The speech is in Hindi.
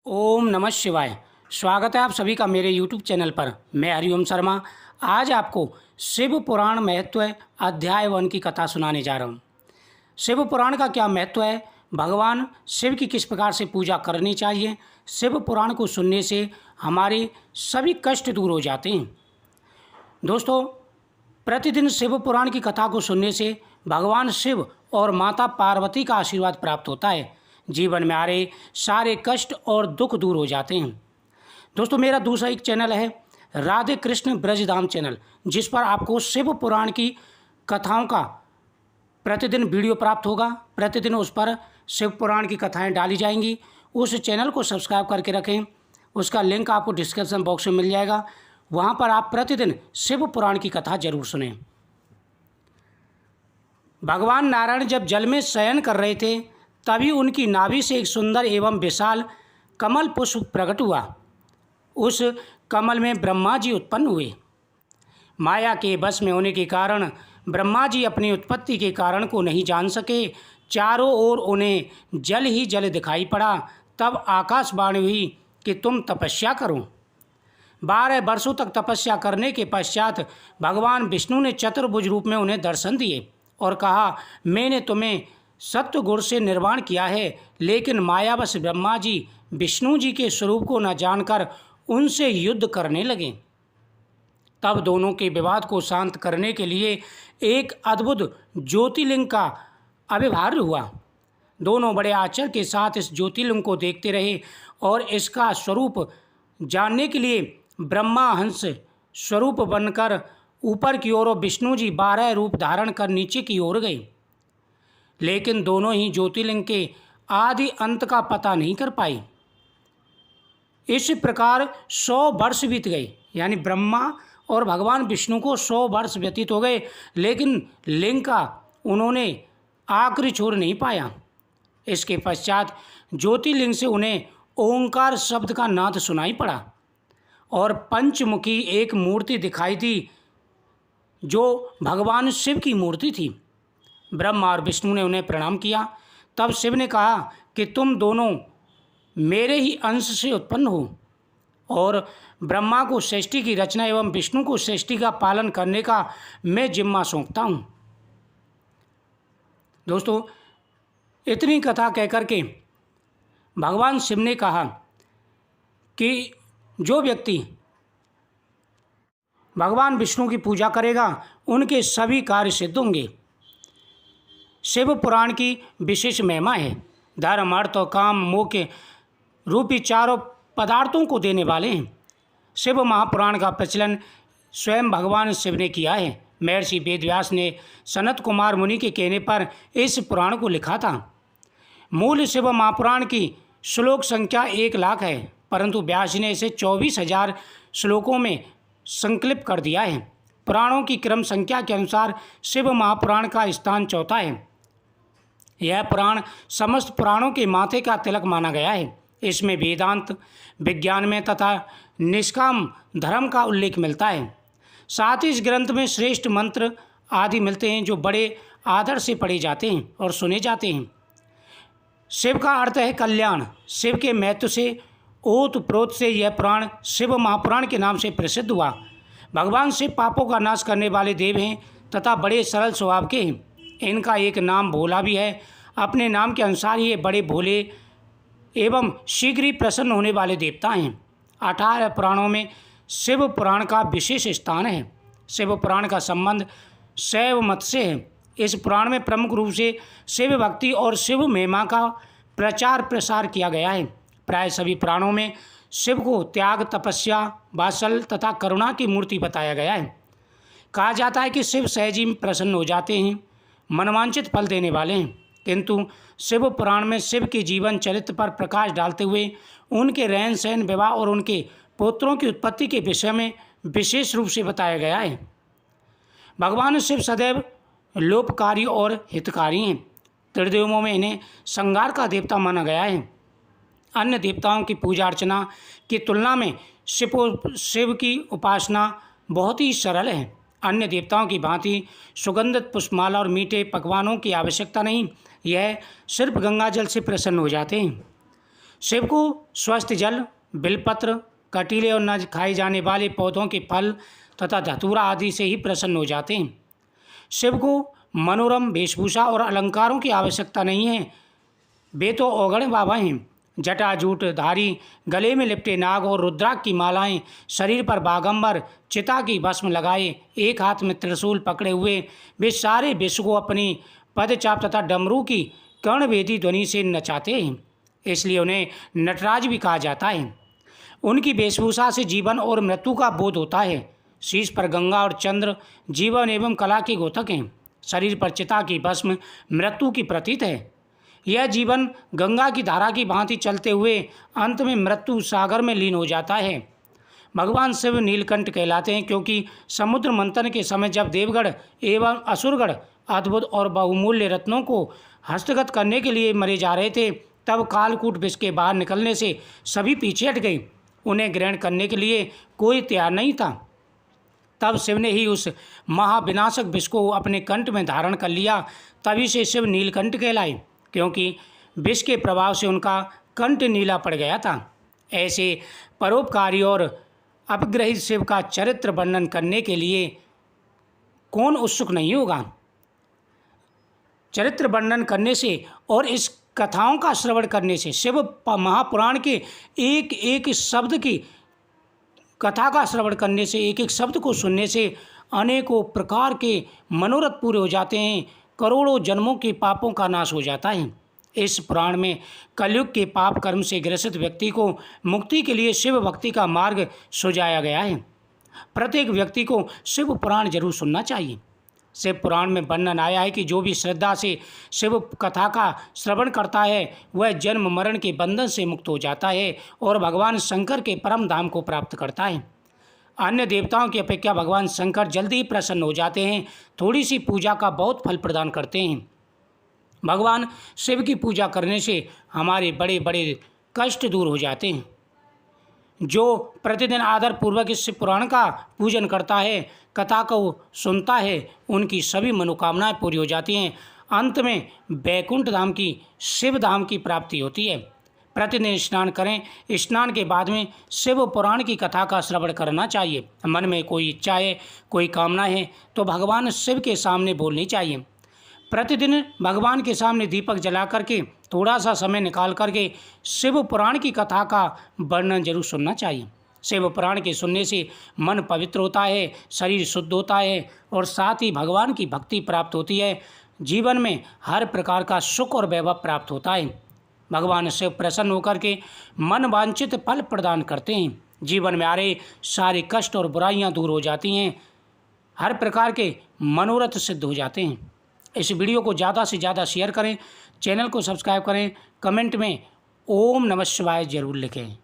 ओम नमः शिवाय। स्वागत है आप सभी का मेरे YouTube चैनल पर। मैं हरिओम शर्मा आज आपको शिव पुराण महत्व अध्याय 1 की कथा सुनाने जा रहा हूँ। शिव पुराण का क्या महत्व है, भगवान शिव की किस प्रकार से पूजा करनी चाहिए। शिव पुराण को सुनने से हमारे सभी कष्ट दूर हो जाते हैं। दोस्तों, प्रतिदिन शिव पुराण की कथा को सुनने से भगवान शिव और माता पार्वती का आशीर्वाद प्राप्त होता है। जीवन में आ रहे सारे कष्ट और दुख दूर हो जाते हैं। दोस्तों, मेरा दूसरा एक चैनल है राधे कृष्ण ब्रजधाम चैनल, जिस पर आपको शिव पुराण की कथाओं का प्रतिदिन वीडियो प्राप्त होगा। प्रतिदिन उस पर शिव पुराण की कथाएं डाली जाएंगी। उस चैनल को सब्सक्राइब करके रखें। उसका लिंक आपको डिस्क्रिप्शन बॉक्स में मिल जाएगा। वहाँ पर आप प्रतिदिन शिव पुराण की कथा जरूर सुनें। भगवान नारायण जब जल में शयन कर रहे थे, तभी उनकी नाभि से एक सुंदर एवं विशाल कमल पुष्प प्रकट हुआ। उस कमल में ब्रह्मा जी उत्पन्न हुए। माया के बस में होने के कारण ब्रह्मा जी अपनी उत्पत्ति के कारण को नहीं जान सके। चारों ओर उन्हें जल ही जल दिखाई पड़ा। तब आकाशवाणी हुई कि तुम तपस्या करो। 12 वर्षों तक तपस्या करने के पश्चात भगवान विष्णु ने चतुर्भुज रूप में उन्हें दर्शन दिए और कहा, मैंने तुम्हें सत्व गुण से निर्वाण किया है। लेकिन मायावश ब्रह्मा जी विष्णु जी के स्वरूप को न जानकर उनसे युद्ध करने लगे। तब दोनों के विवाद को शांत करने के लिए एक अद्भुत ज्योतिर्लिंग का आविर्भाव हुआ। दोनों बड़े आश्चर्य के साथ इस ज्योतिर्लिंग को देखते रहे और इसका स्वरूप जानने के लिए ब्रह्मा हंस स्वरूप बनकर ऊपर की ओर और विष्णु जी 12 रूप धारण कर नीचे की ओर गए। लेकिन दोनों ही ज्योतिर्लिंग के आदि अंत का पता नहीं कर पाए। इस प्रकार 100 वर्ष बीत गए, यानी ब्रह्मा और भगवान विष्णु को 100 वर्ष व्यतीत हो गए, लेकिन लिंग का उन्होंने आखिरी छोर नहीं पाया। इसके पश्चात ज्योतिर्लिंग से उन्हें ओंकार शब्द का नाद सुनाई पड़ा और पंचमुखी एक मूर्ति दिखाई दी, जो भगवान शिव की मूर्ति थी। ब्रह्मा और विष्णु ने उन्हें प्रणाम किया। तब शिव ने कहा कि तुम दोनों मेरे ही अंश से उत्पन्न हो और ब्रह्मा को सृष्टि की रचना एवं विष्णु को सृष्टि का पालन करने का मैं जिम्मा सौंपता हूँ। दोस्तों, इतनी कथा कहकर के भगवान शिव ने कहा कि जो व्यक्ति भगवान विष्णु की पूजा करेगा उनके सभी कार्य सिद्ध होंगे। शिव पुराण की विशेष महिमा है। धर्म, अर्थ और काम, मोक्ष रूपी चारों पदार्थों को देने वाले हैं। शिव महापुराण का प्रचलन स्वयं भगवान शिव ने किया है। महर्षि वेदव्यास ने सनत कुमार मुनि के कहने पर इस पुराण को लिखा था। मूल शिव महापुराण की श्लोक संख्या 1 लाख है, परंतु व्यास ने इसे 24,000 श्लोकों में संकलित कर दिया है। पुराणों की क्रम संख्या के अनुसार शिव महापुराण का स्थान चौथा है। यह पुराण समस्त पुराणों के माथे का तिलक माना गया है। इसमें वेदांत, विज्ञान में तथा निष्काम धर्म का उल्लेख मिलता है। साथ ही इस ग्रंथ में श्रेष्ठ मंत्र आदि मिलते हैं, जो बड़े आदर से पढ़े जाते हैं और सुने जाते हैं। शिव का अर्थ है कल्याण। शिव के महत्व से ओत प्रोत से यह पुराण शिव महापुराण के नाम से प्रसिद्ध हुआ। भगवान शिव पापों का नाश करने वाले देव हैं तथा बड़े सरल स्वभाव के हैं। इनका एक नाम भोला भी है। अपने नाम के अनुसार ये बड़े भोले एवं शीघ्र ही प्रसन्न होने वाले देवता हैं। 18 पुराणों में शिव पुराण का विशेष स्थान है। शिव पुराण का संबंध शैव मत से है। इस पुराण में प्रमुख रूप से शिव भक्ति और शिव महिमा का प्रचार प्रसार किया गया है। प्राय सभी पुराणों में शिव को त्याग, तपस्या, वात्सल्य तथा करुणा की मूर्ति बताया गया है। कहा जाता है कि शिव सहज ही प्रसन्न हो जाते हैं, मनवांछित फल देने वाले हैं। किंतु शिव पुराण में शिव के जीवन चरित्र पर प्रकाश डालते हुए उनके रहन सहन, विवाह और उनके पुत्रों की उत्पत्ति के विषय में विशेष रूप से बताया गया है। भगवान शिव सदैव लोपकारी और हितकारी हैं। त्रिदेवों में इन्हें संहार का देवता माना गया है। अन्य देवताओं की पूजा अर्चना की तुलना में शिव की उपासना बहुत ही सरल है। अन्य देवताओं की भांति सुगंधित पुष्पमाला और मीठे पकवानों की आवश्यकता नहीं। यह सिर्फ गंगा जल से प्रसन्न हो जाते हैं। शिव को स्वस्थ जल, बिलपत्र, कटीले और न खाए जाने वाले पौधों के फल तथा धतूरा आदि से ही प्रसन्न हो जाते हैं। शिव को मनोरम वेशभूषा और अलंकारों की आवश्यकता नहीं है। वे तो औगण बाबा हैं। जटाजूट धारी, गले में लिपटे नाग और रुद्राक्ष की मालाएं, शरीर पर बागंबर, चिता की भस्म लगाए, एक हाथ में त्रिशूल पकड़े हुए वे सारे विश्व को अपनी पदचाप तथा डमरू की कर्णवेदी ध्वनि से नचाते हैं। इसलिए उन्हें नटराज भी कहा जाता है। उनकी वेशभूषा से जीवन और मृत्यु का बोध होता है। शीश पर गंगा और चंद्र जीवन एवं कला के घोतक हैं। शरीर पर चिता की भस्म मृत्यु की प्रतीत है। यह जीवन गंगा की धारा की भांति चलते हुए अंत में मृत्यु सागर में लीन हो जाता है। भगवान शिव नीलकंठ कहलाते हैं क्योंकि समुद्र मंथन के समय जब देवगढ़ एवं असुरगढ़ अद्भुत और बहुमूल्य रत्नों को हस्तगत करने के लिए मरे जा रहे थे, तब कालकूट विष के बाहर निकलने से सभी पीछे हट गए। उन्हें ग्रहण करने के लिए कोई तैयार नहीं था। तब शिव ने ही उस महाविनाशक विष को अपने कंठ में धारण कर लिया। तभी से शिव नीलकंठ कहलाए, क्योंकि विष के प्रभाव से उनका कंठ नीला पड़ गया था। ऐसे परोपकारी और अपग्रहित शिव का चरित्र वर्णन करने के लिए कौन उत्सुक नहीं होगा। चरित्र वर्णन करने से और इस कथाओं का श्रवण करने से, शिव महापुराण के एक एक शब्द की कथा का श्रवण करने से, एक एक शब्द को सुनने से अनेकों प्रकार के मनोरथ पूरे हो जाते हैं। करोड़ों जन्मों के पापों का नाश हो जाता है। इस पुराण में कलयुग के पाप कर्म से ग्रसित व्यक्ति को मुक्ति के लिए शिव भक्ति का मार्ग सुझाया गया है। प्रत्येक व्यक्ति को शिव पुराण जरूर सुनना चाहिए। शिव पुराण में वर्णन आया है कि जो भी श्रद्धा से शिव कथा का श्रवण करता है वह जन्म मरण के बंधन से मुक्त हो जाता है और भगवान शंकर के परम धाम को प्राप्त करता है। अन्य देवताओं की अपेक्षा भगवान शंकर जल्दी ही प्रसन्न हो जाते हैं। थोड़ी सी पूजा का बहुत फल प्रदान करते हैं। भगवान शिव की पूजा करने से हमारे बड़े बड़े कष्ट दूर हो जाते हैं। जो प्रतिदिन आदर पूर्वक इस पुराण का पूजन करता है, कथा को सुनता है, उनकी सभी मनोकामनाएं पूरी हो जाती हैं। अंत में बैकुंठ धाम की, शिव धाम की प्राप्ति होती है। प्रतिदिन स्नान करें। स्नान के बाद में शिव पुराण की कथा का श्रवण करना चाहिए। मन में कोई इच्छा है, कोई कामना है तो भगवान शिव के सामने बोलनी चाहिए। प्रतिदिन भगवान के सामने दीपक जला करके थोड़ा सा समय निकाल करके शिव पुराण की कथा का वर्णन जरूर सुनना चाहिए। शिव पुराण के सुनने से मन पवित्र होता है, शरीर शुद्ध होता है और साथ ही भगवान की भक्ति प्राप्त होती है। जीवन में हर प्रकार का सुख और वैभव प्राप्त होता है। भगवान शिव प्रसन्न होकर के मन वांछित फल प्रदान करते हैं। जीवन में आ रहे सारे कष्ट और बुराइयां दूर हो जाती हैं। हर प्रकार के मनोरथ सिद्ध हो जाते हैं। इस वीडियो को ज़्यादा से ज़्यादा शेयर करें, चैनल को सब्सक्राइब करें, कमेंट में ओम नमः शिवाय जरूर लिखें।